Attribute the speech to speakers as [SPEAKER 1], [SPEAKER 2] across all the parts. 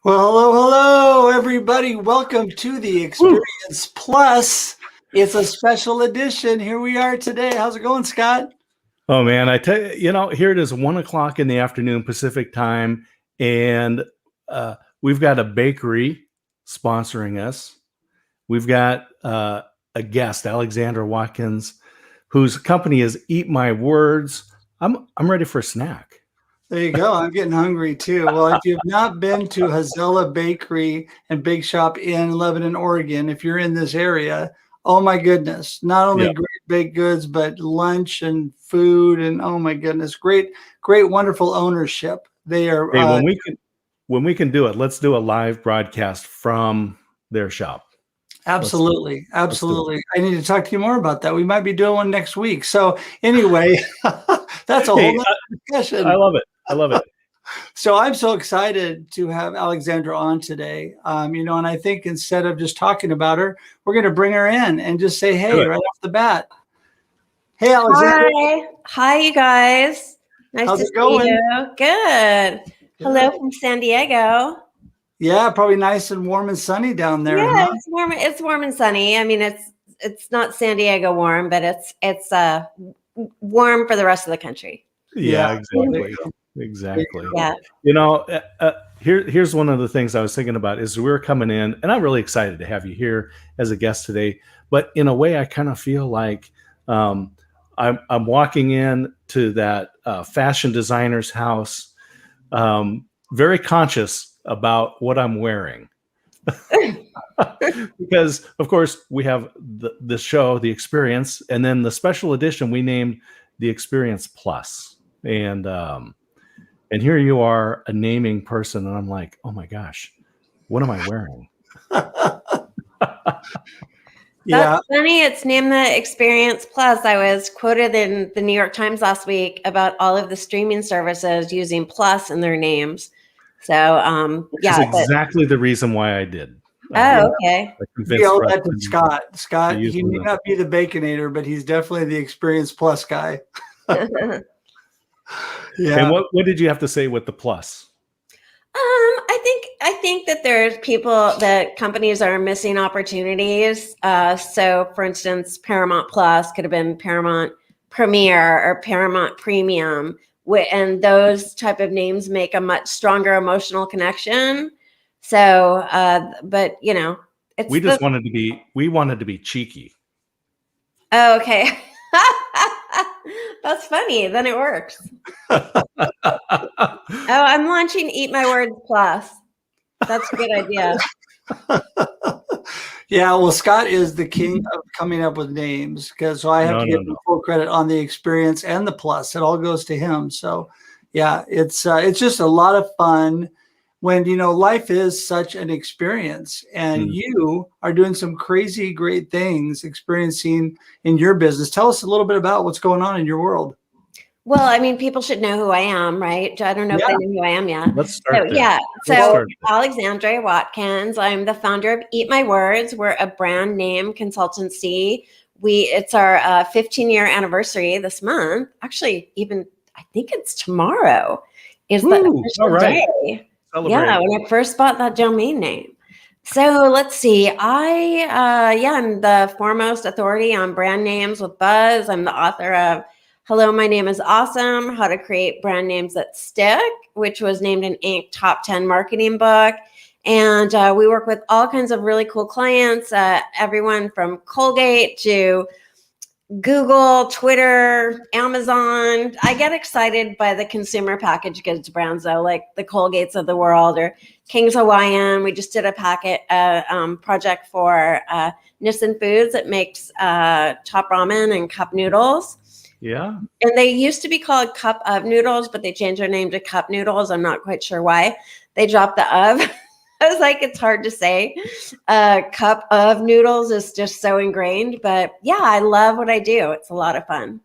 [SPEAKER 1] Well, hello, everybody. Welcome to the Experience Plus. It's a special edition. Here we are today. How's it going, Scott?
[SPEAKER 2] Oh man, I tell you, here it is 1 o'clock in the afternoon Pacific time, and we've got a bakery sponsoring us. We've got a guest, Alexandra Watkins, whose company is Eat My Words. I'm ready for a snack.
[SPEAKER 1] There you go. I'm getting hungry too. Well, if you've not been to Hazella Bakery and Bake Shop in Lebanon, Oregon, if you're in this area, oh my goodness, not only great baked goods, but lunch and food, and oh my goodness, great, wonderful ownership. They are.
[SPEAKER 2] Hey, when we can do it, let's do a live broadcast from their shop.
[SPEAKER 1] Absolutely. Absolutely. I need to talk to you more about that. We might be doing one next week. So anyway, that's a whole other discussion.
[SPEAKER 2] I love it.
[SPEAKER 1] So I'm so excited to have Alexandra on today. And I think instead of just talking about her, we're going to bring her in and just say, hey, right off the bat. Hey, Alexandra.
[SPEAKER 3] Hi, you guys. Nice
[SPEAKER 1] How's
[SPEAKER 3] to
[SPEAKER 1] it going?
[SPEAKER 3] see you. Good. Hello from San Diego.
[SPEAKER 1] Yeah, probably nice and warm and sunny down there.
[SPEAKER 3] Yeah, it's warm. It's warm and sunny. I mean, it's not San Diego warm, but it's warm for the rest of the country.
[SPEAKER 2] Yeah, exactly.
[SPEAKER 3] Yeah.
[SPEAKER 2] Here's one of the things I was thinking about is we're coming in, and I'm really excited to have you here as a guest today. But in a way, I kind of feel like I'm walking in to that fashion designer's house, very conscious about what I'm wearing. Because, of course, we have the show, The Experience, and then the special edition we named The Experience Plus. And here you are, a naming person, and I'm like, oh my gosh, what am I wearing?
[SPEAKER 3] That's funny. It's named The Experience Plus. I was quoted in the New York Times last week about all of the streaming services using plus in their names. So,
[SPEAKER 2] That's exactly the reason why I did.
[SPEAKER 3] Okay.
[SPEAKER 1] We owe that to Scott. Scott, he may not be the Baconator, but he's definitely the Experience Plus guy.
[SPEAKER 2] Yeah. And what did you have to say with the plus?
[SPEAKER 3] I think that there's that companies are missing opportunities. So, for instance, Paramount Plus could have been Paramount Premier or Paramount Premium. And those type of names make a much stronger emotional connection. So, but
[SPEAKER 2] we wanted to be cheeky.
[SPEAKER 3] Oh, okay. That's funny. Then it works. I'm launching Eat My Words Plus. That's a good idea.
[SPEAKER 1] Yeah, well, Scott is the king of coming up with names so I have to give him full credit on the Experience and the Plus. It all goes to him. So, yeah, it's just a lot of fun when life is such an experience, and you are doing some crazy great things experiencing in your business. Tell us a little bit about what's going on in your world.
[SPEAKER 3] Well, I mean, people should know who I am, right? I don't know if they know who I am yet.
[SPEAKER 2] Let's start there.
[SPEAKER 3] Yeah. So Alexandra Watkins, I'm the founder of Eat My Words. We're a brand name consultancy. It's our 15-year anniversary this month. Actually, I think it's tomorrow is the official day. Celebrate. Yeah, when I first bought that domain name. So let's see. I'm the foremost authority on brand names with buzz. I'm the author of Hello, My Name is Awesome, How to Create Brand Names That Stick, which was named an Inc. Top 10 marketing book. And we work with all kinds of really cool clients, everyone from Colgate to Google, Twitter, Amazon. I get excited by the consumer packaged goods brands, though, like the Colgates of the world or King's Hawaiian. We just did a project for Nissan Foods that makes Top Ramen and Cup Noodles.
[SPEAKER 2] Yeah.
[SPEAKER 3] And they used to be called Cup of Noodles, but they changed their name to Cup Noodles. I'm not quite sure why they dropped the of. I was like, it's hard to say. Cup of Noodles is just so ingrained. But yeah, I love what I do. It's a lot of fun.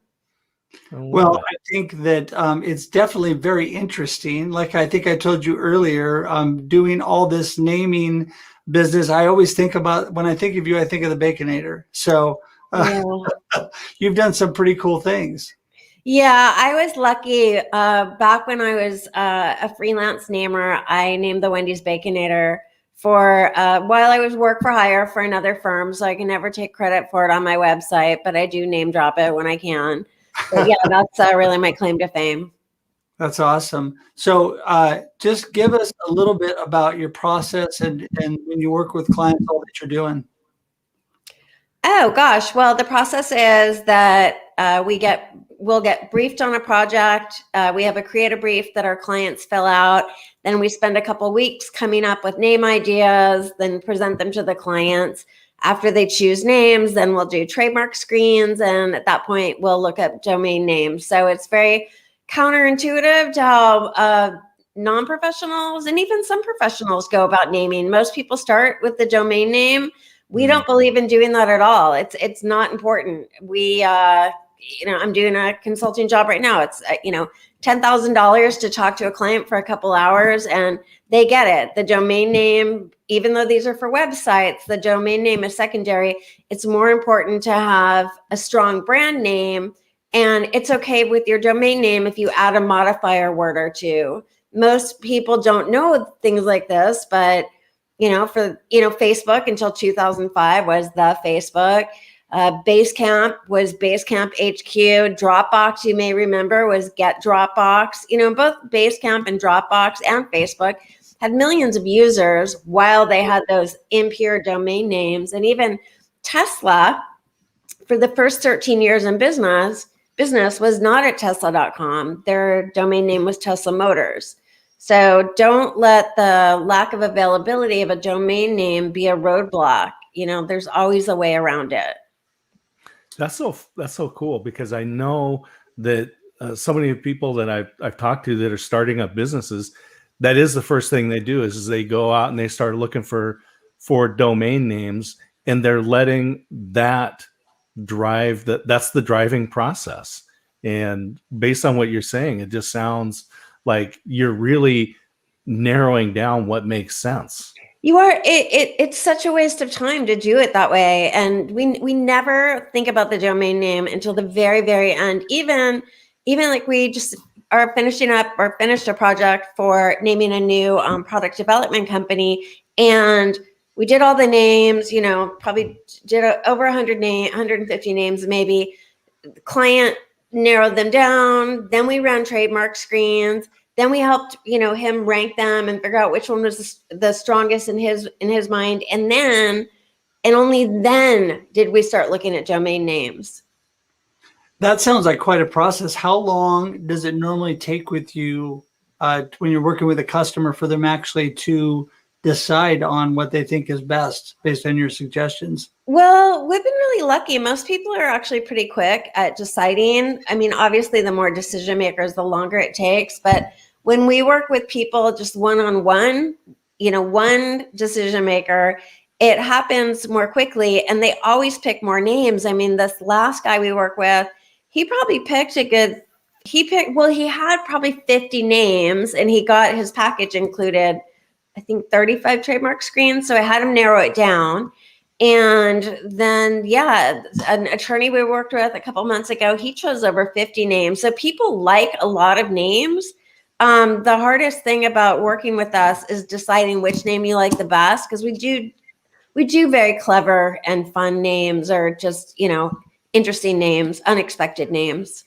[SPEAKER 1] Well, I think that it's definitely very interesting. Like I think I told you earlier, doing all this naming business, I always think about, when I think of you, I think of the Baconator. So you've done some pretty cool things.
[SPEAKER 3] Yeah, I was lucky. Back when I was a freelance namer, I named the Wendy's Baconator for while I was work for hire for another firm. So I can never take credit for it on my website, but I do name drop it when I can. But yeah, that's really my claim to fame.
[SPEAKER 1] That's awesome. So just give us a little bit about your process and when you work with clients, all that you're doing.
[SPEAKER 3] Oh gosh, well, the process is that we'll get briefed on a project. We have a creative brief that our clients fill out. Then we spend a couple weeks coming up with name ideas, then present them to the clients. After they choose names, then we'll do trademark screens, and at that point, we'll look up domain names. So it's very counterintuitive to how non-professionals and even some professionals go about naming. Most people start with the domain name. We don't believe in doing that at all. It's not important. I'm doing a consulting job right now. It's $10,000 to talk to a client for a couple hours, and they get it. The domain name, even though these are for websites, the domain name is secondary. It's more important to have a strong brand name, and it's okay with your domain name if you add a modifier word or two. Most people don't know things like this, but Facebook until 2005 was the Facebook. Basecamp was Basecamp HQ. Dropbox, you may remember, was Get Dropbox. Both Basecamp and Dropbox and Facebook had millions of users while they had those impure domain names. And even Tesla, for the first 13 years in business was not at Tesla.com. Their domain name was Tesla Motors. So don't let the lack of availability of a domain name be a roadblock. There's always a way around it.
[SPEAKER 2] That's so cool, because I know that so many people that I've talked to that are starting up businesses, that is the first thing they do is they go out and they start looking for domain names, and they're letting that drive that's the driving process. And based on what you're saying, it just sounds like you're really narrowing down what makes sense.
[SPEAKER 3] You are. It's such a waste of time to do it that way, and we never think about the domain name until the very, very end. Even like we just are finished a project for naming a new product development company, and we did all the names. Probably did over 150 names maybe. The client narrowed them down. Then we ran trademark screens. Then we helped, him rank them and figure out which one was the strongest in his mind. And only then did we start looking at domain names.
[SPEAKER 1] That sounds like quite a process. How long does it normally take with you when you're working with a customer for them actually to decide on what they think is best based on your suggestions?
[SPEAKER 3] Well, we've been really lucky. Most people are actually pretty quick at deciding. I mean, obviously, the more decision makers, the longer it takes. But when we work with people just one-on-one, one decision maker, it happens more quickly, and they always pick more names. I mean, this last guy we work with, he probably picked he had probably 50 names, and he got his package included, I think 35 trademark screens. So I had him narrow it down. And then, an attorney we worked with a couple months ago, he chose over 50 names. So people like a lot of names. The hardest thing about working with us is deciding which name you like the best, because we do very clever and fun names, or just, interesting names, unexpected names.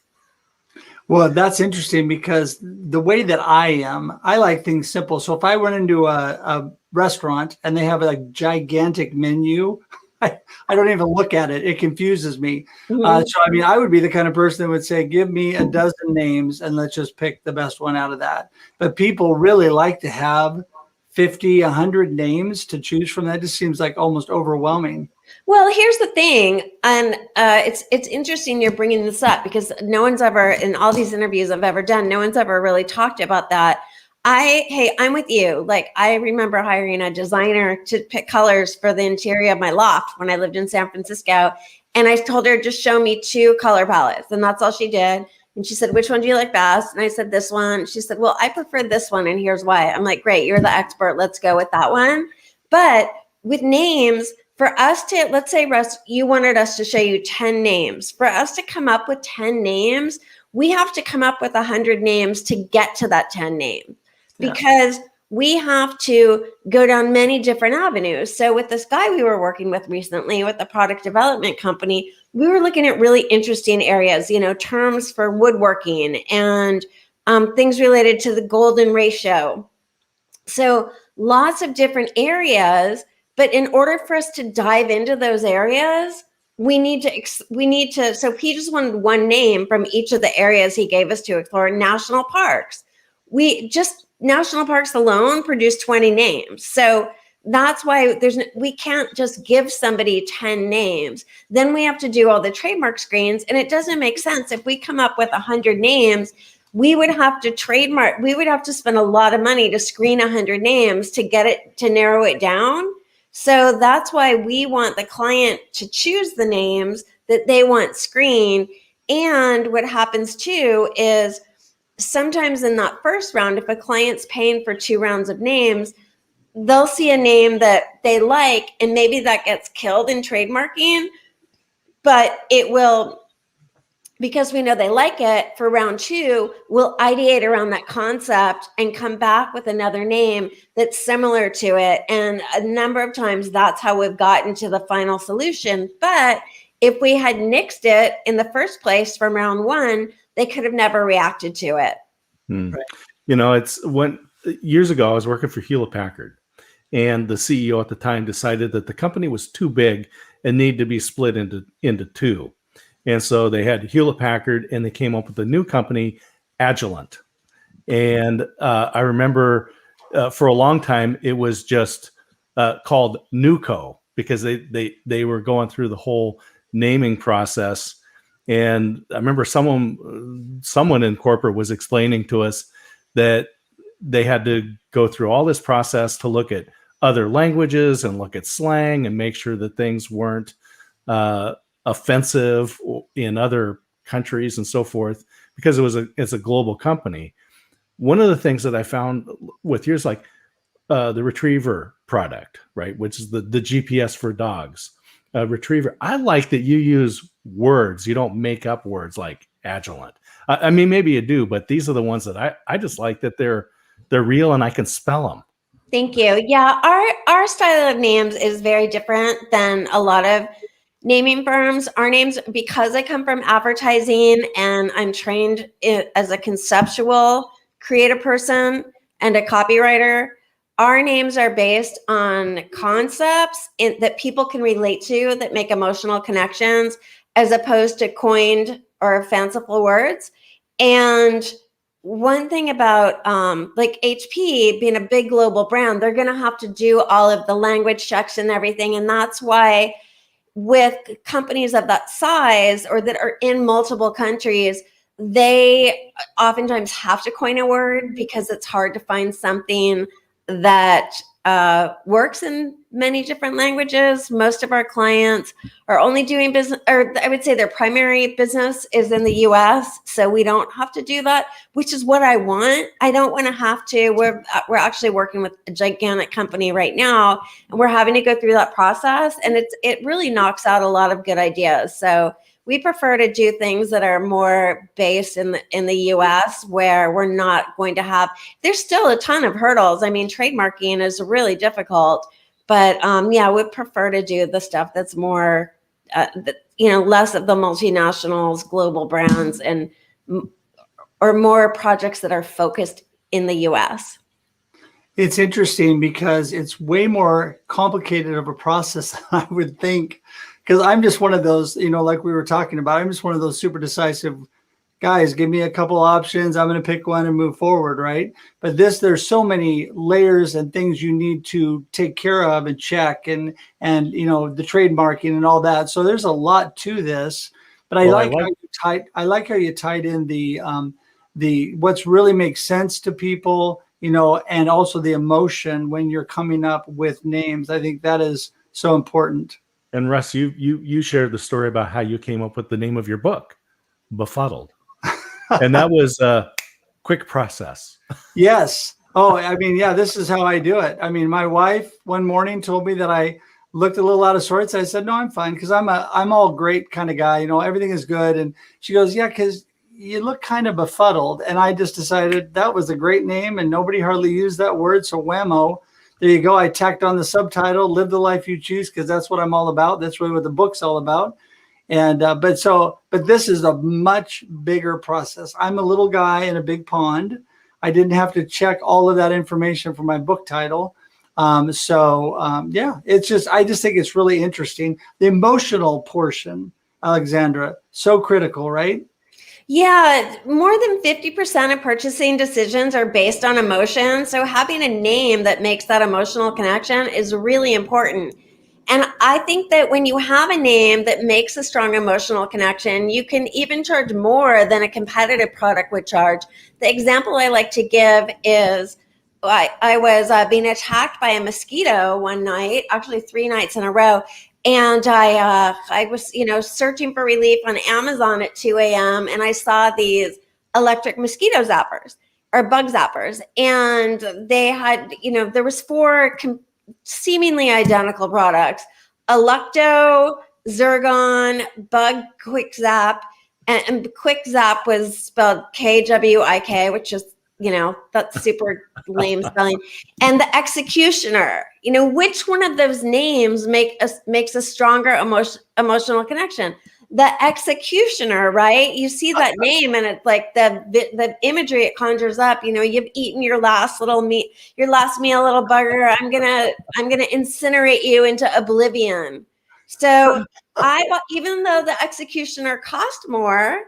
[SPEAKER 1] Well, that's interesting, because the way that I like things simple. So if I went into a restaurant and they have a gigantic menu, I don't even look at it. It confuses me.
[SPEAKER 3] Mm-hmm.
[SPEAKER 1] So, I mean, I would be the kind of person that would say, give me a dozen names and let's just pick the best one out of that. But people really like to have 50, 100 names to choose from. That just seems like almost overwhelming.
[SPEAKER 3] Well, here's the thing, and it's interesting you're bringing this up, because no one's ever, in all these interviews I've ever done, no one's ever really talked about that. I'm with you. Like, I remember hiring a designer to pick colors for the interior of my loft when I lived in San Francisco, and I told her, just show me 2 color palettes, and that's all she did. And she said, which one do you like best? And I said, this one. She said, well, I prefer this one, and here's why. I'm like, great, you're the expert. Let's go with that one. But with names, for us to, let's say, Russ, you wanted us to show you 10 names. For us to come up with 10 names, we have to come up with 100 names to get to that 10 names because we have to go down many different avenues. So with this guy we were working with recently with the product development company, we were looking at really interesting areas, terms for woodworking and things related to the golden ratio. So lots of different areas, but in order for us to dive into those areas, we need to, so he just wanted one name from each of the areas he gave us to explore. National parks. National parks alone produce 20 names. So that's why we can't just give somebody 10 names. Then we have to do all the trademark screens, and it doesn't make sense. If we come up with 100 names, we would have to spend a lot of money to screen 100 names to get it, to narrow it down. So that's why we want the client to choose the names that they want screened. And what happens too is sometimes in that first round, if a client's paying for 2 rounds of names, they'll see a name that they like, and maybe that gets killed in trademarking, but it will, because we know they like it, for round 2, we'll ideate around that concept and come back with another name that's similar to it. And a number of times that's how we've gotten to the final solution. But if we had nixed it in the first place from round 1, they could have never reacted to it.
[SPEAKER 2] Right. It's years ago, I was working for Hewlett Packard, and the CEO at the time decided that the company was too big and needed to be split into 2. And so they had Hewlett Packard, and they came up with a new company, Agilent. And I remember for a long time, it was just called Nuco, because they were going through the whole naming process. And I remember someone in corporate was explaining to us that they had to go through all this process to look at other languages and look at slang and make sure that things weren't offensive in other countries and so forth, because it's a global company. One of the things that I found with yours, like the Retriever product, right, which is the GPS for dogs, Retriever. I like that you use words. You don't make up words like Agilent. I mean, maybe you do, but these are the ones that I just like, that they're real and I can spell them.
[SPEAKER 3] Thank you. Yeah, our style of names is very different than a lot of naming firms. Our names, because I come from advertising and I'm trained as a conceptual creative person and a copywriter, our names are based on concepts that people can relate to, that make emotional connections, as opposed to coined or fanciful words. And one thing about like HP being a big global brand, they're going to have to do all of the language checks and everything. And that's why with companies of that size or that are in multiple countries, they oftentimes have to coin a word, because it's hard to find something that works in many different languages. Most of our clients are only doing business, or I would say their primary business is in the US. So we don't have to do that, which is what I want. I don't want to have to. We're actually working with a gigantic company right now, and we're having to go through that process. And it really knocks out a lot of good ideas. So we prefer to do things that are more based in the US, where we're not going to have, there's still a ton of hurdles. I mean, trademarking is really difficult, but yeah, we prefer to do the stuff that's more, less of the multinationals, global brands, and or more projects that are focused in the US.
[SPEAKER 1] It's interesting because it's way more complicated of a process than I would think. Because I'm just one of those, like we were talking about, I'm just one of those super decisive guys. Give me a couple options. I'm going to pick one and move forward, right? But there's so many layers and things you need to take care of and check, and the trademarking and all that. So there's a lot to this. But I like how you tied in the what's really makes sense to people, and also the emotion when you're coming up with names. I think that is so important.
[SPEAKER 2] And Russ, you shared the story about how you came up with the name of your book, Befuddled. And that was a quick process.
[SPEAKER 1] Yes. Oh, I mean, yeah, this is how I do it. I mean, my wife one morning told me that I looked a little out of sorts. I said, no, I'm fine, because I'm all great kind of guy. Everything is good. And she goes, yeah, because you look kind of befuddled. And I just decided that was a great name and nobody hardly used that word. So whammo, there you go. I tacked on the subtitle, Live the Life You Choose, because that's what I'm all about. That's really what the book's all about. And but this is a much bigger process. I'm a little guy in a big pond. I didn't have to check all of that information for my book title. Yeah, I just think it's really interesting. The emotional portion, Alexandra, so critical, right?
[SPEAKER 3] Yeah, more than 50% of purchasing decisions are based on emotion. So having a name that makes that emotional connection is really important. And I think that when you have a name that makes a strong emotional connection, you can even charge more than a competitive product would charge. The example I like to give is I was being attacked by a mosquito one night, actually 3 nights in a row. And I was, searching for relief on Amazon at 2 a.m. and I saw these electric mosquito zappers or bug zappers. And they had, there was 4 seemingly identical products: Electo, Zergon, Bug Quick Zap, and Quick Zap was spelled KWIK, which is, that's super lame spelling. And the Executioner, which one of those names makes a stronger emotional connection? The Executioner, right? You see that name and it's like the imagery it conjures up. You've eaten your last meal, little bugger. I'm gonna incinerate you into oblivion. So even though the Executioner cost more,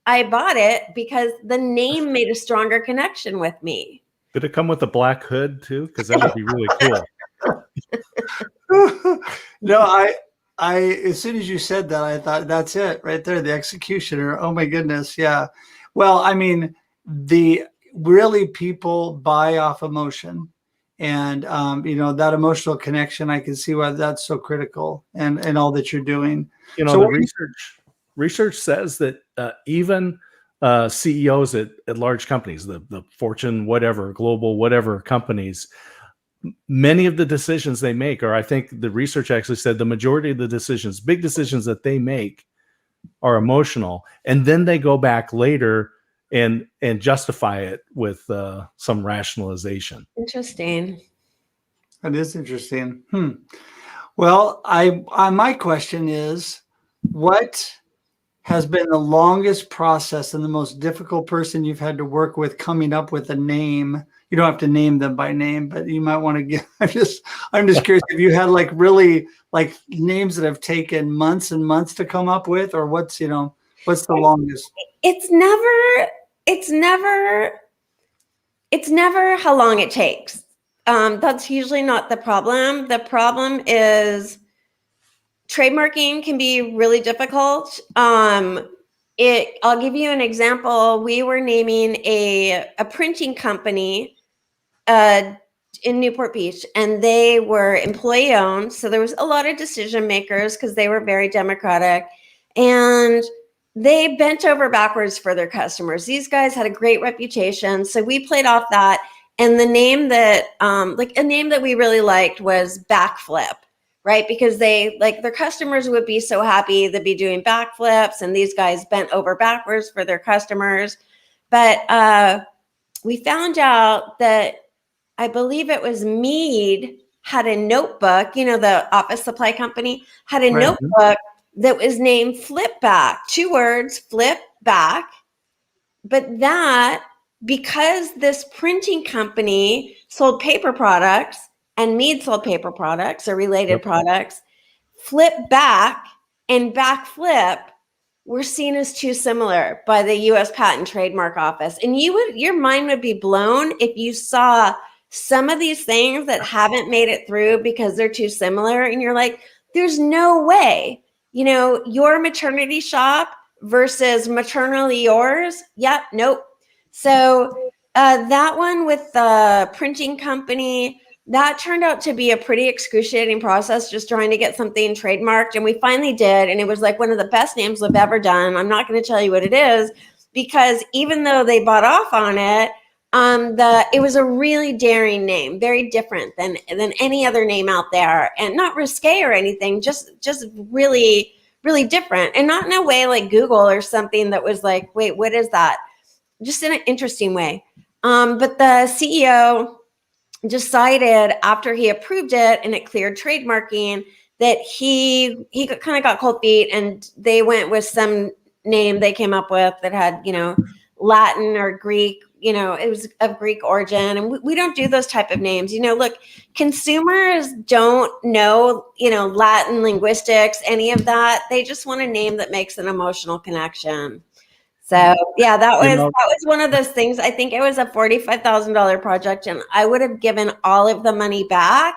[SPEAKER 3] I bought it because the name made a stronger connection with me.
[SPEAKER 2] Did it come with a black hood too? Because that would be really
[SPEAKER 1] cool. No, I as soon as you said that, I thought that's it right there, the Executioner. Oh my goodness, yeah. Well, I mean, people buy off emotion, and that emotional connection. I can see why that's so critical, and all that you're doing. So
[SPEAKER 2] the research says that even CEOs at large companies, the Fortune whatever, global whatever companies, many of the decisions they make, or I think the research actually said the majority of the decisions, big decisions that they make, are emotional, and then they go back later and justify it with some rationalization.
[SPEAKER 3] Interesting.
[SPEAKER 1] That is interesting. Well, my question is, what has been the longest process and the most difficult person you've had to work with coming up with a name? You don't have to name them by name, but you might want to give. I'm just curious if you had really names that have taken months and months to come up with, or what's the longest? It's
[SPEAKER 3] never how long it takes. That's usually not the problem. The problem is trademarking can be really difficult. I'll give you an example. We were naming a printing company in Newport Beach, and they were employee owned. So there was a lot of decision makers because they were very democratic, and they bent over backwards for their customers. These guys had a great reputation. So we played off that. And the name that, a name that we really liked was Backflip. Right? Because their customers would be so happy they'd be doing backflips, and these guys bent over backwards for their customers. But we found out that I believe it was Mead had a notebook, the office supply company had a notebook that was named Flip Back, 2 words, Flip Back. But because this printing company sold paper products, and Mead sold paper products or related products, Flip Back and Backflip were seen as too similar by the U.S. Patent and Trademark Office. And your mind would be blown if you saw some of these things that haven't made it through because they're too similar. And you're like, there's no way, your maternity shop versus maternally yours. Yep. Nope. So that one with the printing company, that turned out to be a pretty excruciating process, just trying to get something trademarked. And we finally did. And it was one of the best names we've ever done. I'm not going to tell you what it is, because even though they bought off on it, it was a really daring name, very different than any other name out there, and not risque or anything, just really, really different, and not in a way like Google or something that was like, wait, what is that? Just in an interesting way. But the CEO decided after he approved it and it cleared trademarking that he kind of got cold feet, and they went with some name they came up with that had, Latin or Greek, it was of Greek origin. And we don't do those type of names. Look, consumers don't know, Latin linguistics, any of that. They just want a name that makes an emotional connection. So yeah, that was one of those things. I think it was a $45,000 project, and I would have given all of the money back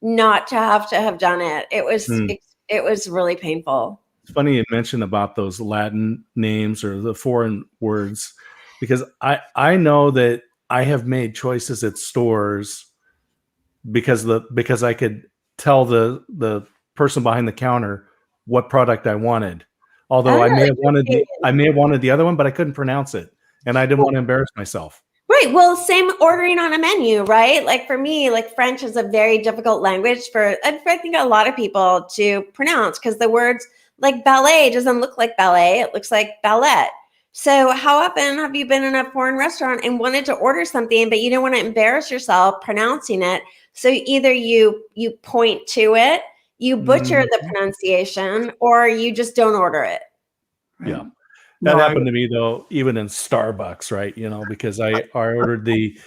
[SPEAKER 3] not to have done it. It was really painful.
[SPEAKER 2] It's funny you mentioned about those Latin names or the foreign words, because I know that I have made choices at stores because I could tell the person behind the counter what product I wanted. Although I may have wanted the other one, but I couldn't pronounce it, and I didn't want to embarrass myself.
[SPEAKER 3] Right. Well, same ordering on a menu, right? Like for me, like French is a very difficult language I think a lot of people to pronounce, because the words like ballet doesn't look like ballet; it looks like ballet. So, how often have you been in a foreign restaurant and wanted to order something, but you don't want to embarrass yourself pronouncing it? So either you point to it, you butcher the pronunciation, or you just don't order it.
[SPEAKER 2] Yeah. That happened to me though, even in Starbucks, right? Because I ordered the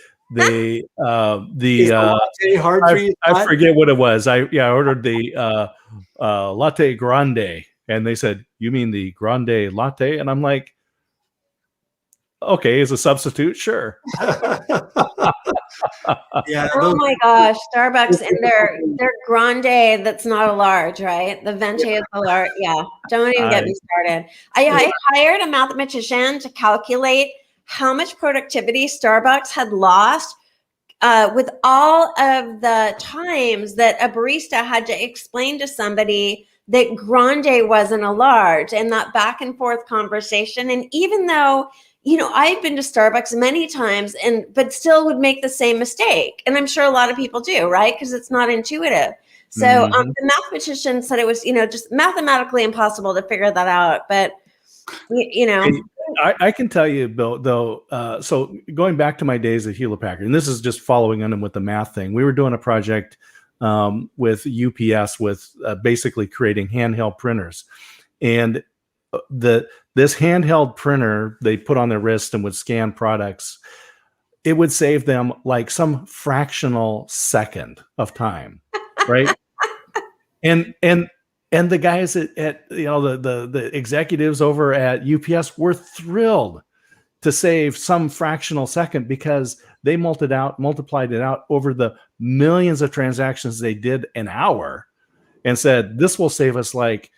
[SPEAKER 1] hard for you?
[SPEAKER 2] I forget what it was. I ordered the latte grande, and they said, "You mean the grande latte?" And I'm like, "Okay, as a substitute, sure."
[SPEAKER 1] Yeah.
[SPEAKER 3] Oh my gosh, Starbucks and their grande, that's not a large, right? The venti is a large. Yeah, don't even get me started. I hired a mathematician to calculate how much productivity Starbucks had lost with all of the times that a barista had to explain to somebody that grande wasn't a large, and that back and forth conversation. And even though I've been to Starbucks many times but still would make the same mistake. And I'm sure a lot of people do, right? Because it's not intuitive. So the mathematician said it was, just mathematically impossible to figure that out. But,
[SPEAKER 2] I can tell you, Bill, though, so going back to my days at Hewlett Packard, and this is just following on with the math thing. We were doing a project with UPS with basically creating handheld printers. And this handheld printer they put on their wrist and would scan products, it would save them like some fractional second of time, right? and the guys at the executives over at UPS were thrilled to save some fractional second, because they multiplied it out over the millions of transactions they did an hour, and said, this will save us like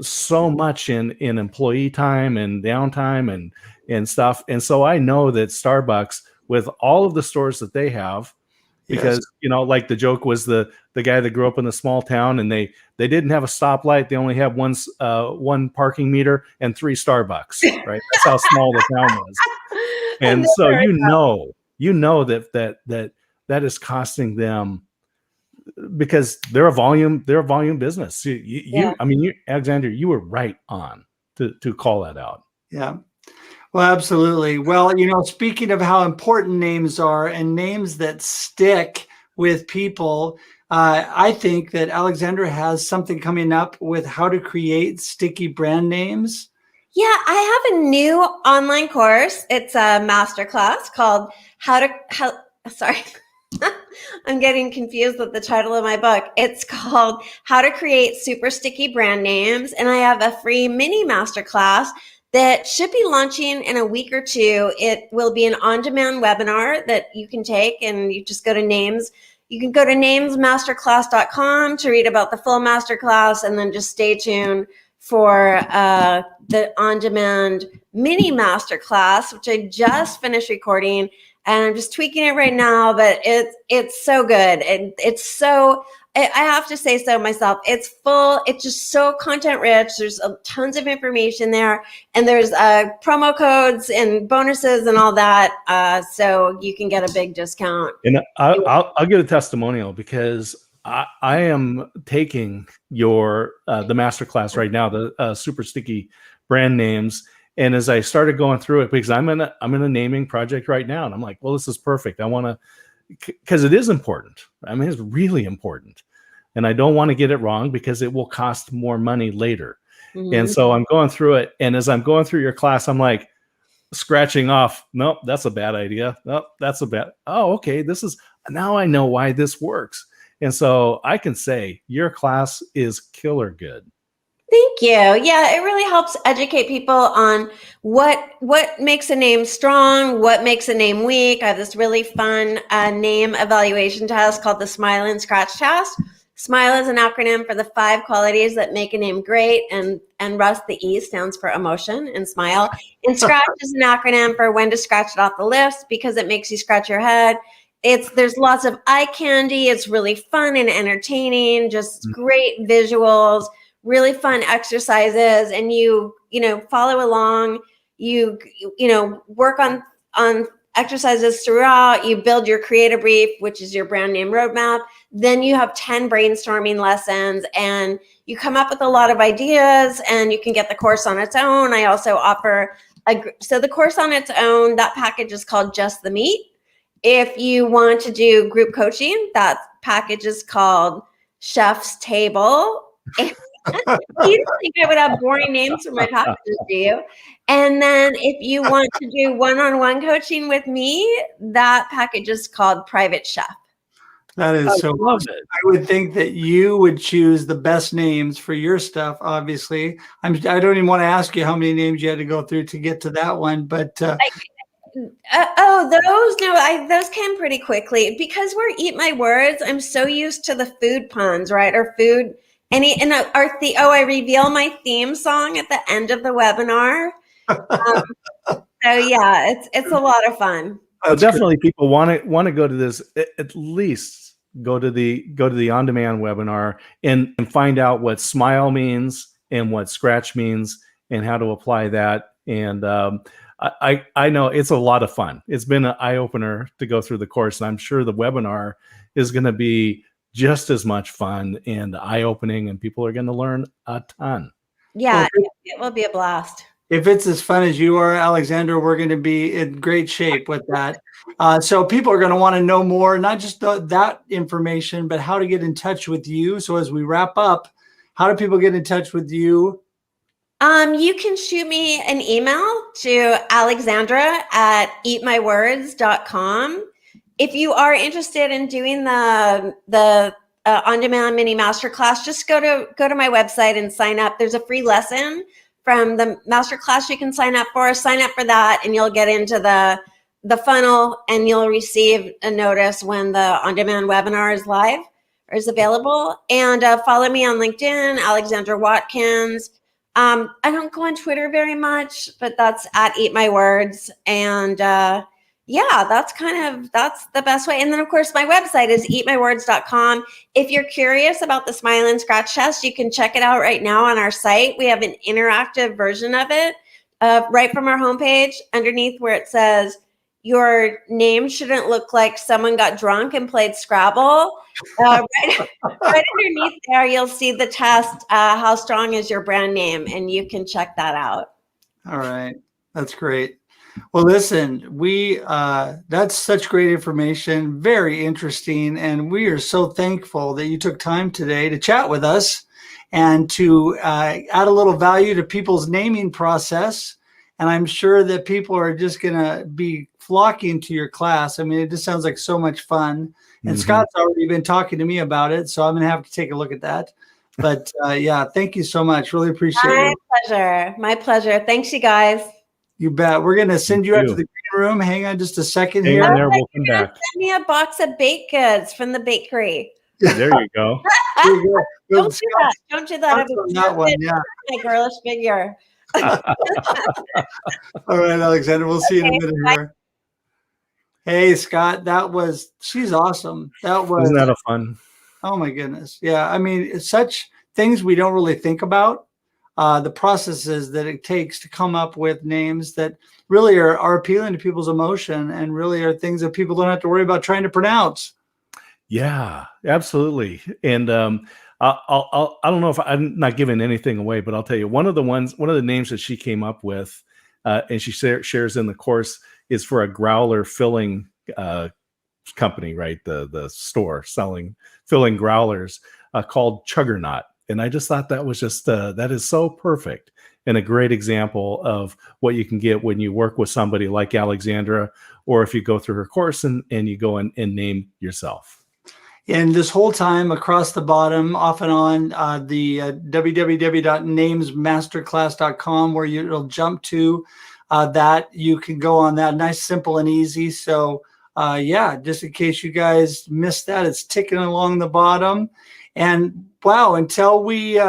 [SPEAKER 2] so much in employee time and downtime and stuff. And so I know that Starbucks, with all of the stores that they have, because like the joke was the guy that grew up in a small town, and they didn't have a stoplight, they only have one parking meter and 3 Starbucks, right? That's how small the town was. And so that is costing them, because they're a volume business. Alexandra, you were right on to call that out.
[SPEAKER 1] Yeah. Well, absolutely. Well, speaking of how important names are and names that stick with people, I think that Alexandra has something coming up with how to create sticky brand names.
[SPEAKER 3] Yeah, I have a new online course. It's a masterclass called I'm getting confused with the title of my book. It's called How to Create Super Sticky Brand Names. And I have a free mini masterclass that should be launching in a week or two. It will be an on-demand webinar that you can take, and you just go to Names. You can go to namesmasterclass.com to read about the full masterclass, and then just stay tuned for the on-demand mini masterclass, which I just finished recording. And I'm just tweaking it right now, but it's so good. And I have to say so myself. It's full. It's just so content rich. There's tons of information there, and there's promo codes and bonuses and all that. So you can get a big discount.
[SPEAKER 2] And I'll give a testimonial, because I am taking your the masterclass right now, the super sticky brand names. And as I started going through it, because I'm in a naming project right now, and I'm like, well, this is perfect. I want to, because it is important. I mean, it's really important, and I don't want to get it wrong because it will cost more money later.
[SPEAKER 3] Mm-hmm.
[SPEAKER 2] And so I'm going through it, and as I'm going through your class, I'm like scratching off. Nope, that's a bad idea. Nope, that's a bad. Oh, okay. This is now I know why this works. And so I can say your class is killer good.
[SPEAKER 3] Thank you. Yeah, it really helps educate people on what makes a name strong, what makes a name weak. I have this really fun name evaluation test called the Smile and Scratch test. SMILE is an acronym for the 5 qualities that make a name great, and Russ, the E, stands for emotion in SMILE. And SCRATCH is an acronym for when to scratch it off the list because it makes you scratch your head. There's lots of eye candy. It's really fun and entertaining, just great visuals, really fun exercises, and you follow along. You work on exercises throughout. You build your creative brief, which is your brand name roadmap. Then you have 10 brainstorming lessons, and you come up with a lot of ideas, and you can get the course on its own. I also offer so the course on its own, that package is called Just the Meat. If you want to do group coaching, that package is called Chef's Table. You don't think I would have boring names for my packages, do you? And then if you want to do one-on-one coaching with me, that package is called Private Chef.
[SPEAKER 1] That is so awesome. I would think that you would choose the best names for your stuff. Obviously, I don't even want to ask you how many names you had to go through to get to that one, but those came pretty quickly because we're Eat My Words. I'm so used to the food puns, right? Or food. I reveal my theme song at the end of the webinar. So yeah, it's a lot of fun.
[SPEAKER 2] Definitely, people want to go to this. At least go to the on-demand webinar and find out what SMILE means and what scratch means and how to apply that. And I know it's a lot of fun. It's been an eye-opener to go through the course, and I'm sure the webinar is going to be just as much fun and eye-opening, and people are going to learn a ton.
[SPEAKER 3] Yeah, it will be a blast.
[SPEAKER 1] If it's as fun as you are, Alexandra, we're going to be in great shape with that. So people are going to want to know more, not just that information, but how to get in touch with you. So as we wrap up, how do people get in touch with you?
[SPEAKER 3] You can shoot me an email to alexandra@eatmywords.com. If you are interested in doing the on-demand mini masterclass, just go to my website and sign up. There's a free lesson from the masterclass you can sign up for. Sign up for that, and you'll get into the funnel, and you'll receive a notice when the on-demand webinar is live or is available. And follow me on LinkedIn, Alexandra Watkins. I don't go on Twitter very much, but that's @eatmywords. And that's the best way. And then of course my website is eatmywords.com. If you're curious about the Smile and Scratch test, you can check it out right now on our site. We have an interactive version of it right from our homepage underneath where it says, your name shouldn't look like someone got drunk and played Scrabble. Right underneath there, you'll see the test, how strong is your brand name, and you can check that out.
[SPEAKER 1] All right. That's great. Well, listen, that's such great information, very interesting, and we are so thankful that you took time today to chat with us and to add a little value to people's naming process. And I'm sure that people are just going to be flocking to your class. I mean, it just sounds like so much fun. And Scott's already been talking to me about it, so I'm going to have to take a look at that. But thank you so much. Really appreciate it.
[SPEAKER 3] My pleasure. Thanks, you guys.
[SPEAKER 1] You bet. We're going to send you out to the green room. Hang on just a second here.
[SPEAKER 2] Hang on there. We'll come back.
[SPEAKER 3] Send me a box of baked goods from the bakery.
[SPEAKER 2] There you go.
[SPEAKER 1] Don't do
[SPEAKER 3] that. Don't do that.
[SPEAKER 1] That one, yeah.
[SPEAKER 3] My girlish figure.
[SPEAKER 1] All right, Alexandra. We'll see you in a minute here. Hey, Scott, she's awesome.
[SPEAKER 2] Isn't that a fun?
[SPEAKER 1] Oh my goodness. Yeah. I mean, it's such things we don't really think about. The processes that it takes to come up with names that really are appealing to people's emotion and really are things that people don't have to worry about trying to pronounce.
[SPEAKER 2] Yeah, absolutely. And I don't know if I'm not giving anything away, but I'll tell you one of the names that she came up with, and she shares in the course is for a growler filling company, right? The store filling growlers called Chuggernaut. And I just thought that was just that is so perfect and a great example of what you can get when you work with somebody like Alexandra, or if you go through her course and you go and name yourself.
[SPEAKER 1] And this whole time across the bottom, off and on, the www.namesmasterclass.com, where it'll jump to that. You can go on that. Nice, simple, and easy. So, yeah, just in case you guys missed that, it's ticking along the bottom. And wow, until we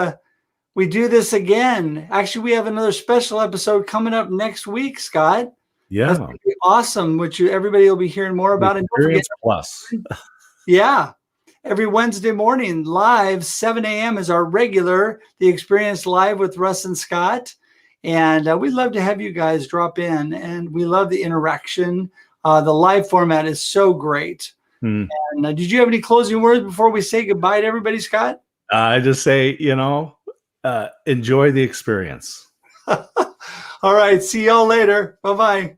[SPEAKER 1] do this again. Actually, we have another special episode coming up next week, Scott.
[SPEAKER 2] Yeah,
[SPEAKER 1] that's gonna be awesome, which everybody will be hearing more about. And don't forget,
[SPEAKER 2] Plus,
[SPEAKER 1] yeah. Every Wednesday morning, live, 7 a.m. is our regular, The Experience Live with Russ and Scott. And we'd love to have you guys drop in. And we love the interaction. The live format is so great. And did you have any closing words before we say goodbye to everybody, Scott?
[SPEAKER 2] I just say, enjoy the experience.
[SPEAKER 1] All right. See y'all later. Bye-bye.